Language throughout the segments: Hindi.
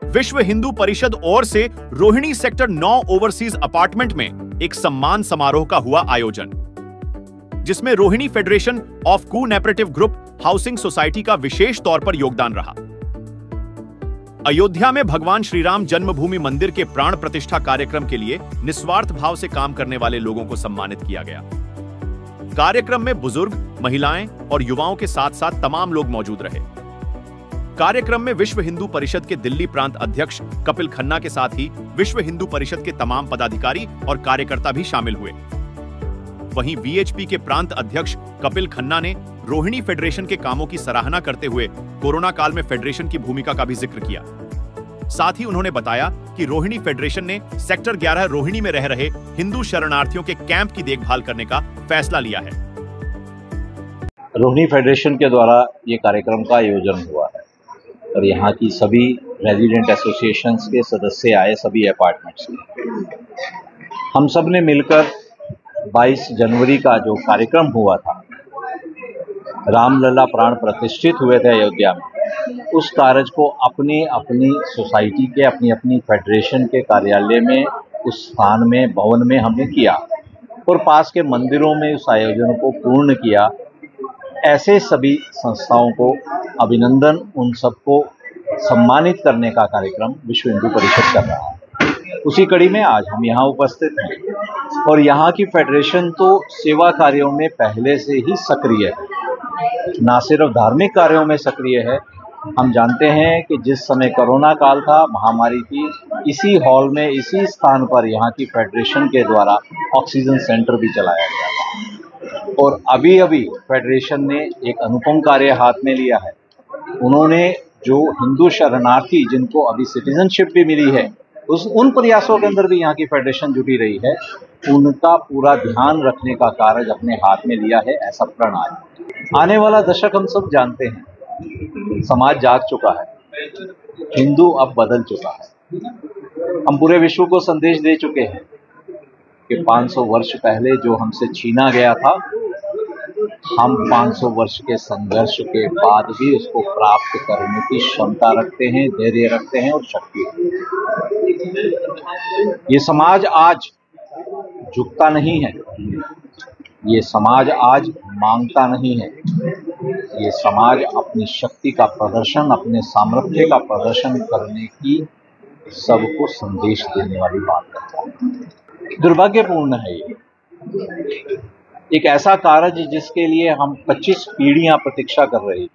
विश्व हिंदू परिषद ओर से रोहिणी सेक्टर 9 ओवरसीज अपार्टमेंट में एक सम्मान समारोह का हुआ आयोजन, जिसमें Rohini federation of cooperative group housing society का विशेष तौर पर योगदान रहा। अयोध्या में भगवान श्री राम जन्मभूमि मंदिर के प्राण प्रतिष्ठा कार्यक्रम के लिए निस्वार्थ भाव से काम करने वाले लोगों को सम्मानित किया गया। कार्यक्रम में बुजुर्ग, महिलाएं और युवाओं के साथ साथ तमाम लोग मौजूद रहे। कार्यक्रम में विश्व हिंदू परिषद के दिल्ली प्रांत अध्यक्ष कपिल खन्ना के साथ ही विश्व हिंदू परिषद के तमाम पदाधिकारी और कार्यकर्ता भी शामिल हुए। वहीं वीएचपी के प्रांत अध्यक्ष कपिल खन्ना ने रोहिणी फेडरेशन के कामों की सराहना करते हुए कोरोना काल में फेडरेशन की भूमिका का भी जिक्र किया। साथ ही उन्होंने बताया कि रोहिणी फेडरेशन ने सेक्टर 11 रोहिणी में रह रहे हिंदू शरणार्थियों के कैंप की देखभाल करने का फैसला लिया है। रोहिणी फेडरेशन के द्वारा ये कार्यक्रम का आयोजन हुआ है और यहाँ की सभी रेजिडेंट एसोसिएशंस के सदस्य आए, सभी अपार्टमेंट्स के। हम सब ने मिलकर 22 जनवरी का जो कार्यक्रम हुआ था, रामलला प्राण प्रतिष्ठित हुए थे अयोध्या में, उस कार्य को अपनी अपनी सोसाइटी के, अपनी अपनी फेडरेशन के कार्यालय में, उस स्थान में, भवन में हमने किया और पास के मंदिरों में उस आयोजन को पूर्ण किया। ऐसे सभी संस्थाओं को अभिनंदन, उन सबको सम्मानित करने का कार्यक्रम विश्व हिंदू परिषद कर रहा है। उसी कड़ी में आज हम यहाँ उपस्थित हैं और यहाँ की फेडरेशन तो सेवा कार्यों में पहले से ही सक्रिय है, ना सिर्फ धार्मिक कार्यों में सक्रिय है। हम जानते हैं कि जिस समय कोरोना काल था, महामारी की, इसी हॉल में, इसी स्थान पर यहाँ की फेडरेशन के द्वारा ऑक्सीजन सेंटर भी चलाया गया था और अभी अभी फेडरेशन ने एक अनुपम कार्य हाथ में लिया है। उन्होंने जो हिंदू शरणार्थी जिनको अभी सिटीजनशिप भी मिली है, उन प्रयासों के अंदर भी यहाँ की फेडरेशन जुटी रही है, उनका पूरा ध्यान रखने का कार्य अपने हाथ में लिया है। ऐसा प्रण आज आने वाला दशक हम सब जानते हैं, समाज जाग चुका है, हिंदू अब बदल चुका है। हम पूरे विश्व को संदेश दे चुके हैं कि 500 वर्ष पहले जो हमसे छीना गया था, हम 500 वर्ष के संघर्ष के बाद भी उसको प्राप्त करने की क्षमता रखते हैं, धैर्य रखते हैं और शक्ति रखते हैं। ये समाज आज झुकता नहीं है, ये समाज आज मांगता नहीं है, ये समाज अपनी शक्ति का प्रदर्शन, अपने सामर्थ्य का प्रदर्शन करने की सबको संदेश देने वाली बात करता है। दुर्भाग्यपूर्ण है ये एक ऐसा कार्य जिसके लिए हम 25 पीढ़ियां प्रतीक्षा कर रही थी,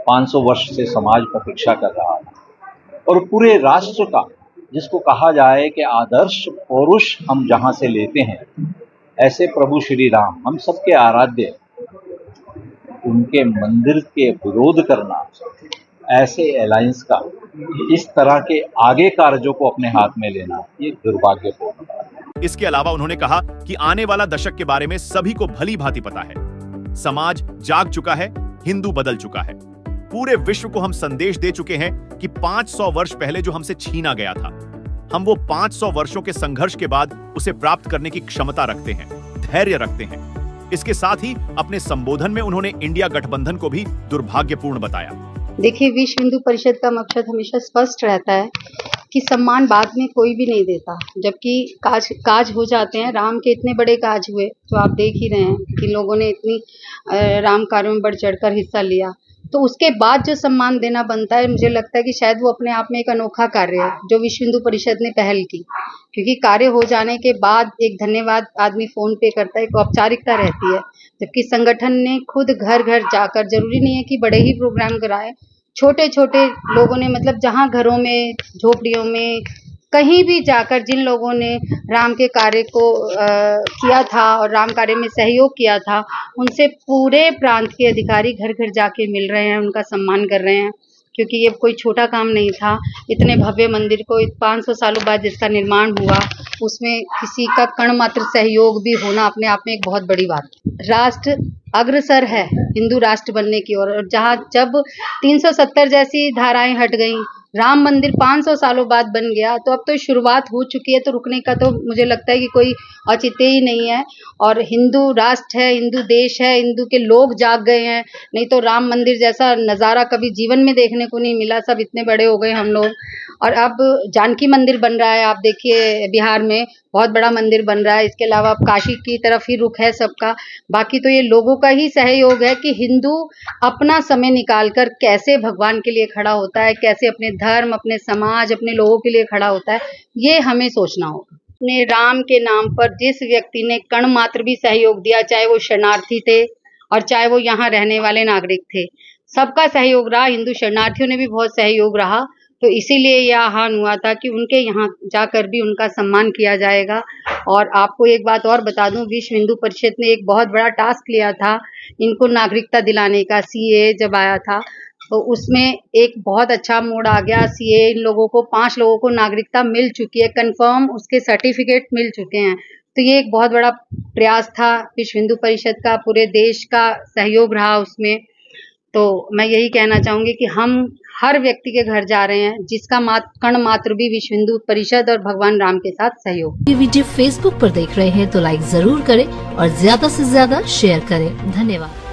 500 वर्ष से समाज प्रतीक्षा कर रहा है और पूरे राष्ट्र का, जिसको कहा जाए कि आदर्श पौरुष हम जहां से लेते हैं, ऐसे प्रभु श्री राम, हम सबके आराध्य, उनके मंदिर के विरोध करना, ऐसे अलायंस का, इस तरह के आगे कार्यों को अपने हाथ में लेना, ये दुर्भाग्यपूर्ण बात है। इसके अलावा उन्होंने कहा कि आने वाला दशक के बारे में सभी को भली भांति पता है। समाज जाग चुका है, हिंदू बदल चुका है। पूरे विश्व को हम संदेश दे चुके हैं कि 500 वर्ष पहले जो हमसे छीना गया था, हम वो 500 वर्षों के संघर्ष के बाद उसे प्राप्त करने की क्षमता रखते हैं, धैर्य रखते हैं। इसके साथ ही अपने संबोधन में उन्होंने इंडिया गठबंधन को भी दुर्भाग्यपूर्ण बताया। देखिए, विश्व हिंदू परिषद का मकसद हमेशा स्पष्ट रहता है कि सम्मान बाद में कोई भी नहीं देता, जबकि काज हो जाते हैं। राम के इतने बड़े काज हुए तो आप देख ही रहे हैं कि लोगों ने इतनी राम कार्यों में बढ़ चढ़कर हिस्सा लिया, तो उसके बाद जो सम्मान देना बनता है, मुझे लगता है कि शायद वो अपने आप में एक अनोखा कार्य है जो विश्व हिंदू परिषद ने पहल की। क्योंकि कार्य हो जाने के बाद एक धन्यवाद आदमी फोन पे करता है, एक औपचारिकता रहती है, जबकि संगठन ने खुद घर घर जाकर, जरूरी नहीं है कि बड़े ही प्रोग्राम कराए, छोटे छोटे लोगों ने, मतलब जहाँ घरों में, झोपड़ियों में, कहीं भी जाकर जिन लोगों ने राम के कार्य को किया था और राम कार्य में सहयोग किया था, उनसे पूरे प्रांत के अधिकारी घर घर जाके मिल रहे हैं, उनका सम्मान कर रहे हैं। क्योंकि ये कोई छोटा काम नहीं था। इतने भव्य मंदिर को 500 सालों बाद जिसका निर्माण हुआ, उसमें किसी का कण मात्र सहयोग भी होना अपने आप में एक बहुत बड़ी बात है। राष्ट्र अग्रसर है हिंदू राष्ट्र बनने की ओर, और जहाँ जब 370 जैसी धाराएं हट गईं, राम मंदिर 500 सालों बाद बन गया, तो अब तो शुरुआत हो चुकी है, तो रुकने का तो मुझे लगता है कि कोई औचित्य ही नहीं है। और हिंदू राष्ट्र है, हिंदू देश है, हिंदू के लोग जाग गए हैं, नहीं तो राम मंदिर जैसा नज़ारा कभी जीवन में देखने को नहीं मिला। सब इतने बड़े हो गए हम लोग, और अब जानकी मंदिर बन रहा है, आप देखिए बिहार में बहुत बड़ा मंदिर बन रहा है। इसके अलावा अब काशी की तरफ ही रुख है सबका। बाकी तो ये लोगों का ही सहयोग है कि हिंदू अपना समय निकालकर कैसे भगवान के लिए खड़ा होता है, कैसे अपने धर्म, अपने समाज, अपने लोगों के लिए खड़ा होता है, ये हमें सोचना होगा। अपने राम के नाम पर जिस व्यक्ति ने कण मात्र भी सहयोग दिया, चाहे वो शरणार्थी थे और चाहे वो यहाँ रहने वाले नागरिक थे, सबका सहयोग रहा। हिंदू शरणार्थियों ने भी बहुत सहयोग रहा, तो इसीलिए यह आह्वान हुआ था कि उनके यहाँ जाकर भी उनका सम्मान किया जाएगा। और आपको एक बात और बता दूं, विश्व हिंदू परिषद ने एक बहुत बड़ा टास्क लिया था इनको नागरिकता दिलाने का। सीए जब आया था तो उसमें एक बहुत अच्छा मोड़ आ गया। सीए इन लोगों को 5 लोगों को नागरिकता मिल चुकी है, कंफर्म उसके सर्टिफिकेट मिल चुके हैं। तो ये एक बहुत बड़ा प्रयास था विश्व हिंदू परिषद का, पूरे देश का सहयोग रहा उसमें। तो मैं यही कहना चाहूंगी कि हम हर व्यक्ति के घर जा रहे हैं जिसका कण मात्र भी विश्व हिंदू परिषद और भगवान राम के साथ सहयोग। ये वीडियो फेसबुक पर देख रहे हैं तो लाइक जरूर करें और ज्यादा से ज्यादा शेयर करें। धन्यवाद।